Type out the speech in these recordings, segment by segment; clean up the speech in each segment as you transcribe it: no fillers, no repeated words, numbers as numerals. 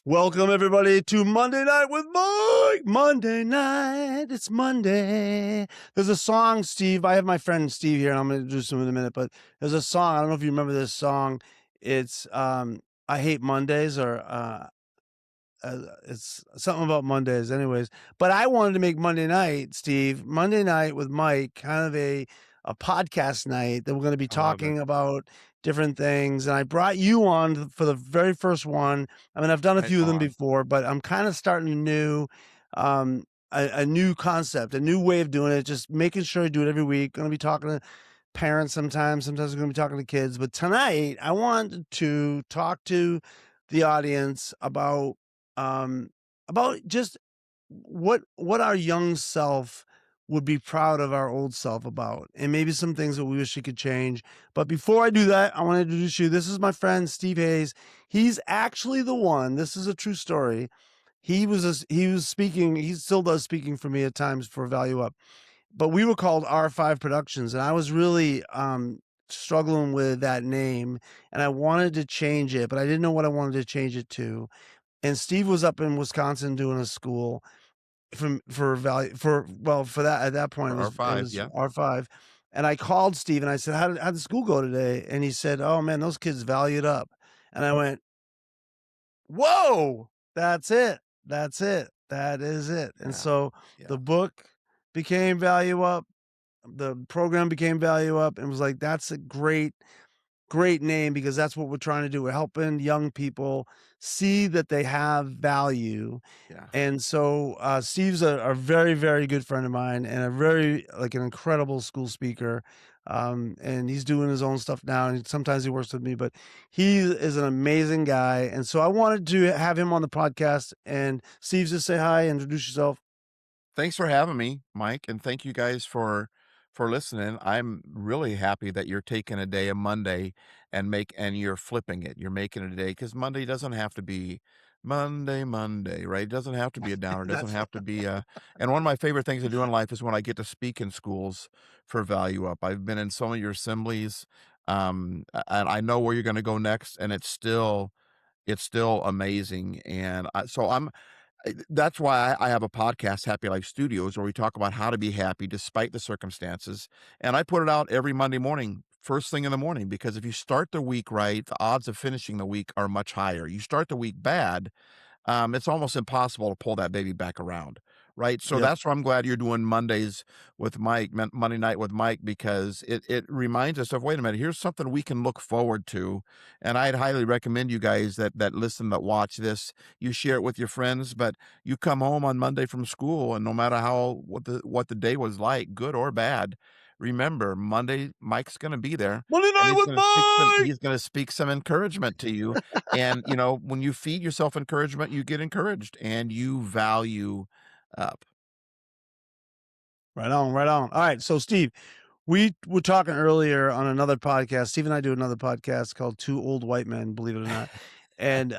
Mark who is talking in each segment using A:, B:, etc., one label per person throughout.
A: Welcome everybody to Monday Night with Mike. Monday night, it's Monday. There's a song, Steve. I have my friend Steve here, and I'm going to introduce him in a minute. But there's a song. I don't know if you remember this song. It's "I Hate Mondays" or it's something about Mondays, anyways. But I wanted to make Monday night, Steve, Monday Night with Mike, kind of a podcast night that we're going to be
B: I love it.
A: talking about different things. And I brought you on for the very first one. I mean, I've done a
B: Right
A: few of them
B: on.
A: before, but I'm kind of starting um, a new concept, a new way of doing it. Just making sure I do it every week. Going to be talking to parents sometimes. Sometimes we're going to be talking to kids. But tonight, I wanted to talk to the audience about just what our young self would be proud of our old self about, and maybe some things that we wish we could change. But before I do that, I want to introduce you. This is my friend Steve Hayes. He's actually the one. This is a true story. He was speaking. He still does speaking for me at times for Value Up. But we were called R5 Productions, and I was really struggling with that name, and I wanted to change it, but I didn't know what I wanted to change it to. And Steve was up in Wisconsin doing a school for value for well for that at that point
B: For
A: it
B: R5,
A: was
B: yeah.
A: R5, and I called Steve and I said, how'd the school go today? And he said, oh man, those kids valued up. And I went, whoa, that's it. That's it. That is it. And
B: Yeah,
A: so
B: yeah.
A: the book became Value Up. The program became Value Up, and was like, that's a great name, because that's what we're trying to do. We're helping young people see that they have value.
B: Yeah.
A: And so Steve's a very, very good friend of mine, and a very like an incredible school speaker. And he's doing his own stuff now, and sometimes he works with me, but he is an amazing guy. And so I wanted to have him on the podcast. And Steve, just say hi, introduce yourself.
B: Thanks for having me, Mike, and thank you guys for listening. I'm really happy that you're taking a day, a Monday, and you're flipping it. You're making it a day because Monday doesn't have to be Monday, right? It doesn't have to be a downer. It doesn't
A: That's
B: have to be a. And one of my favorite things to do in life is when I get to speak in schools for Value Up. I've been in some of your assemblies, and I know where you're going to go next, and it's still amazing. And that's why I have a podcast, Happy Life Studios, where we talk about how to be happy despite the circumstances. And I put it out every Monday morning, first thing in the morning, because if you start the week right, the odds of finishing the week are much higher. You start the week bad, it's almost impossible to pull that baby back around, right? So
A: Yep.
B: that's why I'm glad you're doing Mondays with Mike, Monday night with Mike, because it reminds us of, wait a minute, here's something we can look forward to. And I'd highly recommend you guys that listen, that watch this, you share it with your friends, but you come home on Monday from school, and no matter how what the day was like, good or bad, remember Monday Mike's going to be there,
A: Monday
B: and
A: Night
B: he's
A: with
B: going to speak some
A: Mike.
B: he's going to speak some encouragement to you. And, when you feed yourself encouragement, you get encouraged and you value up.
A: Right on, right on. All right, so Steve, we were talking earlier on another podcast. Steve and I do another podcast called Two Old White Men, believe it or not. And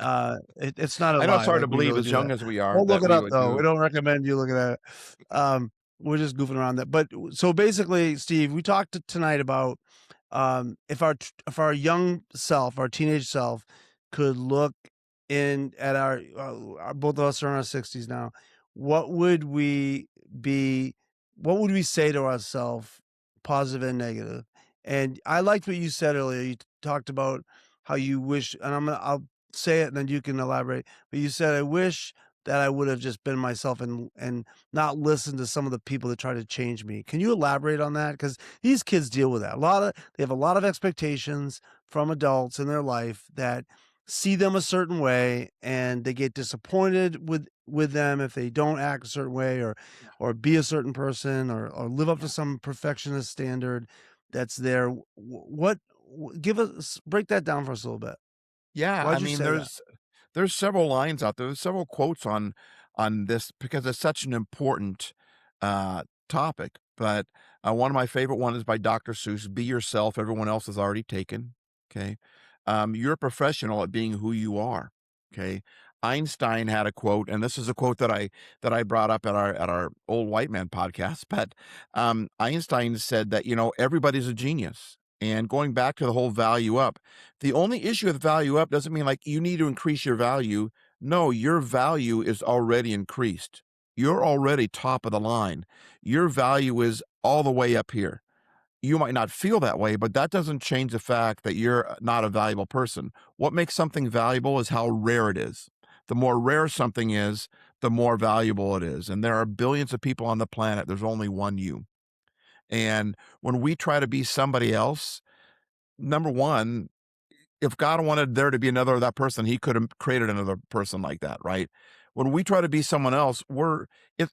A: it's not a
B: I know it's
A: lie.
B: hard to
A: Like, we
B: believe
A: really
B: as
A: do
B: young
A: that.
B: as we are
A: Don't look
B: that
A: it
B: we
A: up
B: would
A: though. We
B: do.
A: don't recommend you looking at it. We're just goofing around that. But so basically, Steve, we talked tonight about if our young self, our teenage self, could look in at both of us are in our 60s now, what would we be what would we say to ourselves, positive and negative? And I liked what you said earlier. You talked about how you wish, and I'll say it and then you can elaborate. But you said, I wish that I would have just been myself and not listened to some of the people that try to change me. Can you elaborate on that? Because these kids deal with that. They have a lot of expectations from adults in their life that see them a certain way, and they get disappointed with them if they don't act a certain way,
B: Yeah,
A: or be a certain person, or live up to
B: yeah.
A: some perfectionist standard that's there. Give us break that down for us a little bit.
B: Yeah, I
A: Why'd you
B: mean,
A: say that?
B: there's several lines out there. There's several quotes on this because it's such an important topic. But one of my favorite one is by Dr. Seuss. Be yourself. Everyone else is already taken. Okay, you're a professional at being who you are. Okay. Einstein had a quote, and this is a quote that I brought up at our old white man podcast. But Einstein said that everybody's a genius. And going back to the whole value up, the only issue with value up doesn't mean like you need to increase your value. No, your value is already increased. You're already top of the line. Your value is all the way up here. You might not feel that way, but that doesn't change the fact that you're not a valuable person. What makes something valuable is how rare it is. The more rare something is, the more valuable it is. And there are billions of people on the planet. There's only one you. And when we try to be somebody else, number one, if God wanted there to be another that person, he could have created another person like that, right? When we try to be someone else, we're if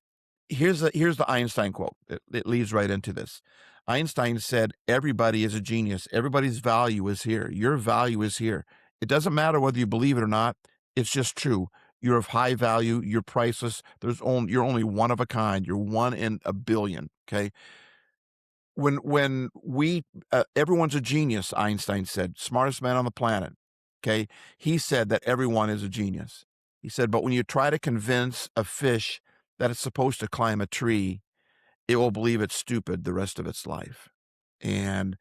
B: here's the Einstein quote. It leads right into this. Einstein said, "Everybody is a genius. Everybody's value is here. Your value is here. It doesn't matter whether you believe it or not. It's just true. You're of high value. You're priceless. You're only one of a kind. You're one in a billion. Okay, when we everyone's a genius, Einstein said, smartest man on the planet. Okay, he said that everyone is a genius. He said, but when you try to convince a fish that it's supposed to climb a tree, it will believe it's stupid the rest of its life. And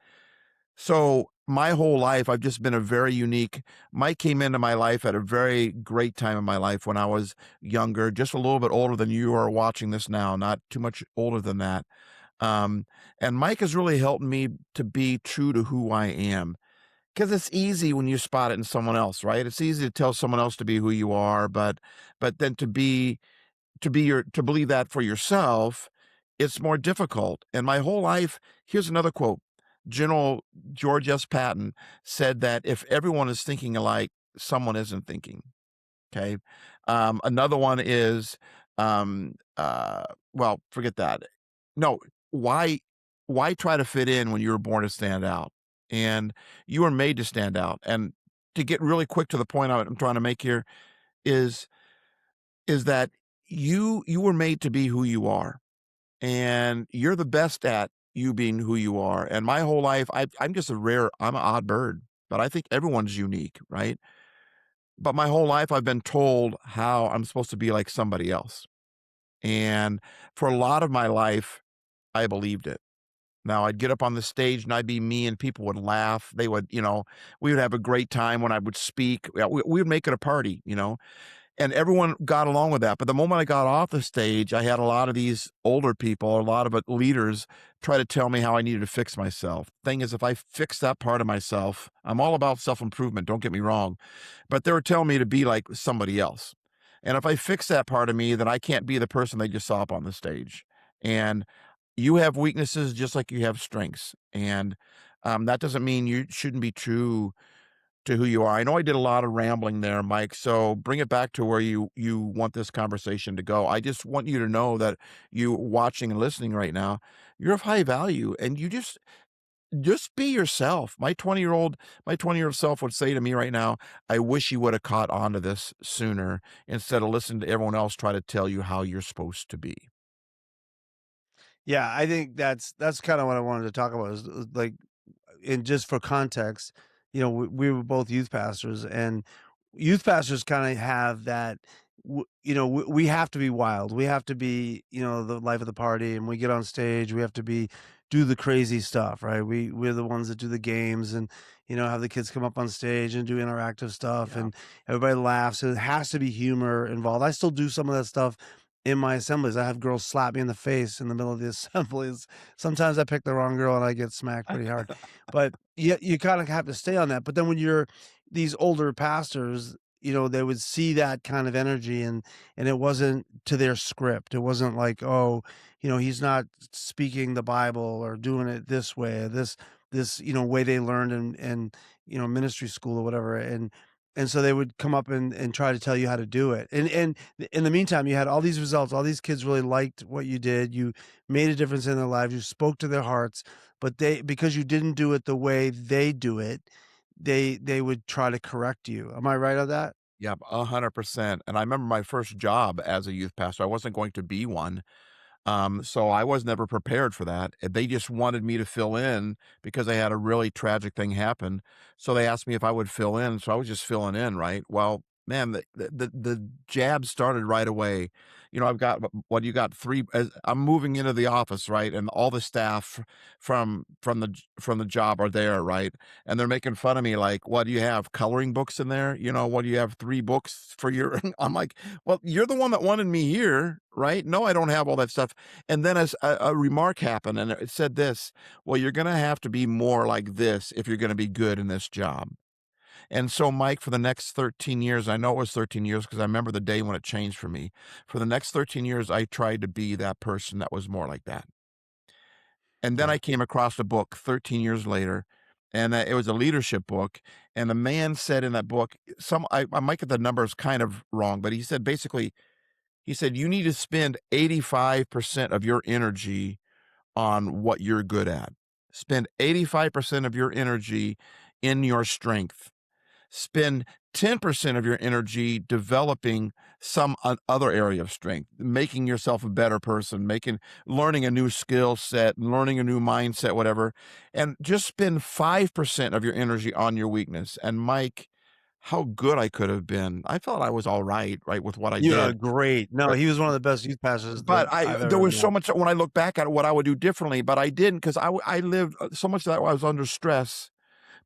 B: so my whole life, I've just been a very unique. Mike came into my life at a very great time in my life when I was younger, just a little bit older than you are watching this now, not too much older than that. um, and Mike has really helped me to be true to who I am. Because it's easy when you spot it in someone else, right? It's easy to tell someone else to be who you are, but then to believe that for yourself, it's more difficult. And my whole life, here's another quote. General George S. Patton said that if everyone is thinking alike, someone isn't thinking. Okay. Another one is, well, forget that. No, why, why try to fit in when you were born to stand out? And you were made to stand out. And to get really quick to the point I'm trying to make here is, is that you were made to be who you are, and you're the best at you being who you are. And my whole life, I'm an odd bird, but I think everyone's unique, right? But my whole life, I've been told how I'm supposed to be like somebody else. And for a lot of my life, I believed it. Now, I'd get up on the stage and I'd be me, and people would laugh. They would, we would have a great time when I would speak. Yeah, we would make it a party, and everyone got along with that. But the moment I got off the stage, I had a lot of these older people, a lot of leaders try to tell me how I needed to fix myself. Thing is, if I fix that part of myself, I'm all about self improvement, don't get me wrong. But they were telling me to be like somebody else. And if I fix that part of me, then I can't be the person they just saw up on the stage. And you have weaknesses just like you have strengths. And that doesn't mean you shouldn't be true to who you are. I know I did a lot of rambling there, Mike. So bring it back to where you want this conversation to go. I just want you to know that you watching and listening right now, you're of high value, and you just be yourself. My 20-year-old self would say to me right now, I wish you would have caught on to this sooner instead of listening to everyone else try to tell you how you're supposed to be.
A: Yeah, I think that's kind of what I wanted to talk about is like, and just for context, we were both youth pastors, and youth pastors kind of have that. We have to be wild. We have to be, the life of the party, and we get on stage. We have to do the crazy stuff, right? We're the ones that do the games, and have the kids come up on stage and do interactive stuff,
B: Yeah.
A: and everybody laughs. So it has to be humor involved. I still do some of that stuff in my assemblies. I have girls slap me in the face in the middle of the assemblies. Sometimes I pick the wrong girl and I get smacked pretty hard. But you kind of have to stay on that. But then when you're these older pastors, they would see that kind of energy, and it wasn't to their script. It wasn't like, oh, he's not speaking the Bible or doing it this way, this way they learned in ministry school or whatever. And so they would come up and try to tell you how to do it. And in the meantime, you had all these results. All these kids really liked what you did. You made a difference in their lives. You spoke to their hearts, but because you didn't do it the way they do it, they would try to correct you. Am I right on that?
B: Yeah, 100%. And I remember my first job as a youth pastor. I wasn't going to be one. So I was never prepared for that. And they just wanted me to fill in because they had a really tragic thing happen. So they asked me if I would fill in. So I was just filling in, right? Well, man, the jab started right away. You know, I've got what you got 3 as I'm moving into the office, right? And all the staff from the job are there, right? And they're making fun of me like, "What do you have, coloring books in there? You know, what do you have 3 books for your" I'm like, "Well, you're the one that wanted me here, right? No, I don't have all that stuff." And then as a remark happened and it said this, "Well, you're gonna have to be more like this if you're gonna be good in this job." And so, Mike, for the next 13 years, I know it was 13 years because I remember the day when it changed for me. For the next 13 years, I tried to be that person that was more like that. And then
A: Yeah.
B: I came across a book 13 years later, and it was a leadership book. And the man said in that book, I might get the numbers kind of wrong, but he said basically, he said, you need to spend 85% of your energy on what you're good at. Spend 85% of your energy in your strength. Spend 10% of your energy developing some other area of strength, making yourself a better person, learning a new skill set, learning a new mindset, whatever. And just spend 5% of your energy on your weakness. And Mike, how good I could have been. I thought I was all right, right, with what I
A: You are
B: did.
A: great. No, he was one of the best youth pastors that
B: But
A: I've
B: there
A: ever
B: was so
A: met.
B: much when I look back at what I would do differently, but I didn't because I lived so much that I was under stress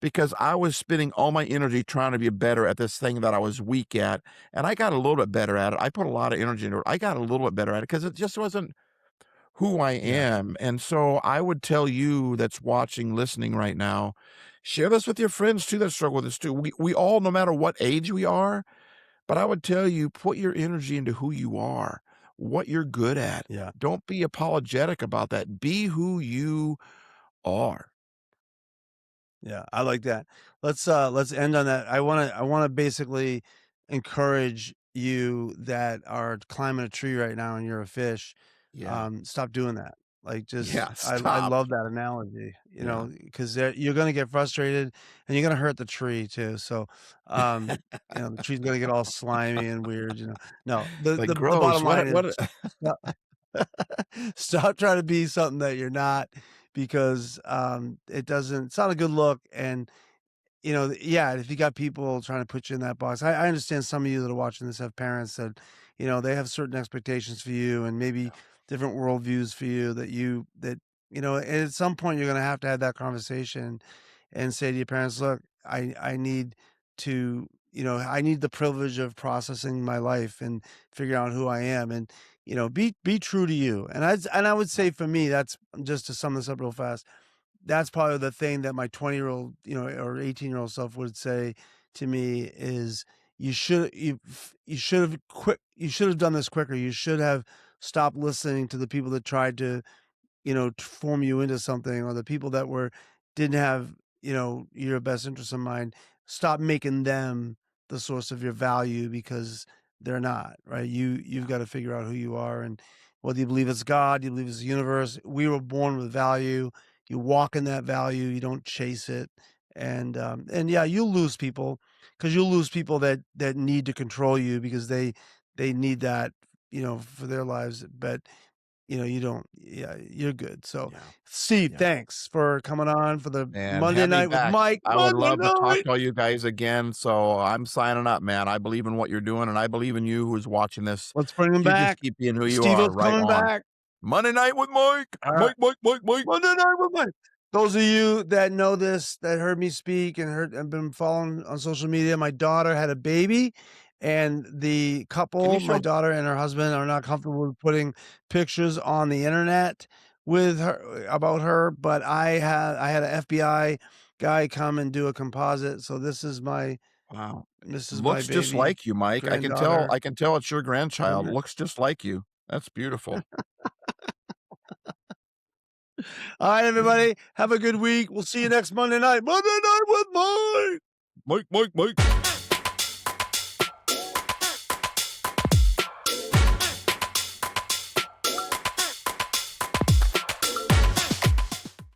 B: because I was spending all my energy trying to be better at this thing that I was weak at, and I got a little bit better at it. I put a lot of energy into it. I got a little bit better at it because it just wasn't who I
A: Yeah.
B: am. And so I would tell you that's watching, listening right now, share this with your friends too that struggle with this too. We all, no matter what age we are, but I would tell you, put your energy into who you are, what you're good at.
A: Yeah.
B: Don't be apologetic about that. Be who you are.
A: Yeah, I like that. Let's end on that. I wanna basically encourage you that are climbing a tree right now and you're a fish,
B: Yeah.
A: stop doing that. Like, just
B: Yeah.
A: I
B: Stop.
A: love that analogy,
B: Yeah.
A: 'cause you're gonna get frustrated and you're gonna hurt the tree too. So, the tree's gonna get all slimy and weird, you know. No, the
B: Like
A: the the
B: gross.
A: bottom line
B: What
A: is stop trying to be something that you're not because it's not a good look. And yeah, if you got people trying to put you in that box, I understand some of you that are watching this have parents that, they have certain expectations for you and maybe different worldviews for you and at some point you're going to have that conversation and say to your parents, look, I need I need the privilege of processing my life and figuring out who I am and, be true to you. And I would
B: Yeah.
A: say for me, that's just to sum this up real fast, that's probably the thing that my 20-year-old, or 18-year-old self would say to me is you should have done this quicker. You should have stopped listening to the people that tried to to form you into something, or the people that didn't have, your best interest in mind. Stop making them the source of your value because they're not, right? You've
B: Yeah.
A: got to figure out who you are and whether you believe it's God, you believe it's the universe. We were born with value. You walk in that value, you don't chase it. And yeah, you'll lose people because you'll lose people that need to control you because they need that, for their lives. But you don't yeah, you're good. So,
B: Yeah.
A: Steve,
B: Yeah.
A: thanks for coming on for the
B: And
A: Monday
B: have me
A: night with
B: back.
A: Mike.
B: I would
A: Monday
B: love to talk
A: night!
B: to all you guys again. So I'm signing up, man. I believe in what you're doing, and I believe in you who's watching this.
A: Let's bring him
B: You just
A: back.
B: keep being who you are.
A: Steve-O's
B: Right
A: coming
B: on.
A: back.
B: Monday night with Mike.
A: Alright.
B: Mike, Mike, Mike, Mike.
A: Monday night with Mike. Those of you that know this, that heard me speak and been following on social media, my daughter had a baby, and the
B: Can you
A: couple, my
B: show?
A: daughter and her husband, are not comfortable with putting pictures on the internet with her about her, but I had an FBI guy come and do a composite, so
B: Wow.
A: this is my
B: Looks just
A: baby
B: like you, Mike. I can tell.
A: granddaughter.
B: I can tell it's your grandchild.
A: Amen.
B: Looks just like you. That's beautiful.
A: All right, everybody, have a good week. We'll see you next Monday night. Monday night with Mike.
B: Mike, Mike, Mike.